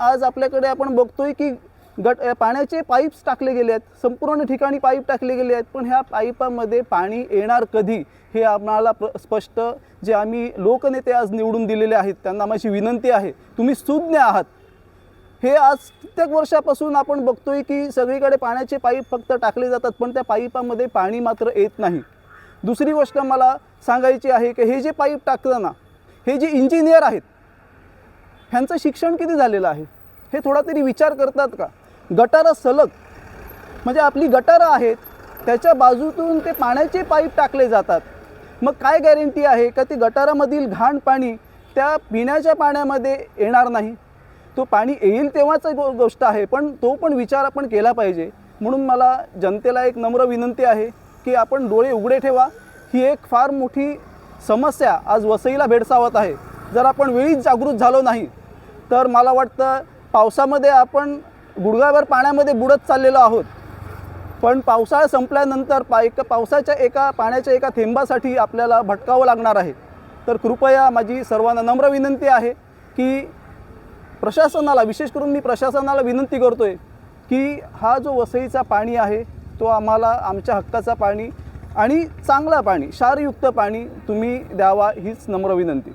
आज आपल्याकडे आपण बघतोय की पाण्याचे पाईप्स टाकले गेले आहेत, संपूर्ण ठिकाणी पाईप टाकले गेले आहेत, पण ह्या पाईपामध्ये पाणी येणार कधी हे आम्हाला स्पष्ट, जे आम्ही लोकनेते आज निवडून दिलेले आहेत त्यांना माझी विनंती आहे, तुम्ही सुज्ञ आहात. हे आज कित्येक वर्षापासून आपण बघतोय की सगळीकडे पाण्याचे पाईप फक्त टाकले जातात, पण त्या पाईपामध्ये पाणी मात्र येत नाही. दुसरी गोष्ट मला सांगायची आहे की हे जे पाईप टाकताना हे जे इंजिनियर आहेत ह्यांचं शिक्षण किती झालेलं आहे हे थोडा तरी विचार करतात का? गटारं सलग, म्हणजे आपली गटारं आहेत त्याच्या बाजूतून ते पाण्याचे पाईप टाकले जातात. मग काय गॅरंटी आहे का ती गटारामधील घाण पाणी त्या पिण्याच्या पाण्यामध्ये येणार नाही? तो पाणी येईल तेव्हाच गोष्ट आहे, पण तो पण विचार आपण केला पाहिजे. म्हणून मला जनतेला एक नम्र विनंती आहे की आपण डोळे उघडे ठेवा. ही एक फार मोठी समस्या आज वसईला भेडसावत आहे. जर आपण वेळीच जागृत झालो नाही तर मला वाटतं पावसामध्ये आपण गुडघाभर पाण्यामध्ये बुडत चाललेलो आहोत, पण पावसाळा संपल्यानंतर पाण्याच्या एका थेंबासाठी आपल्याला भटकावं लागणार आहे. तर कृपया माझी सर्वांना नम्र विनंती आहे की प्रशासनाला, विशेष करून मी प्रशासनाला विनंती करतोय की हा जो वसईचा पाणी आहे तो आम्हाला आमच्या हक्काचा पाणी आणि चांगला पाणी, क्षारयुक्त पाणी तुम्ही द्यावा, हीच नम्र विनंती.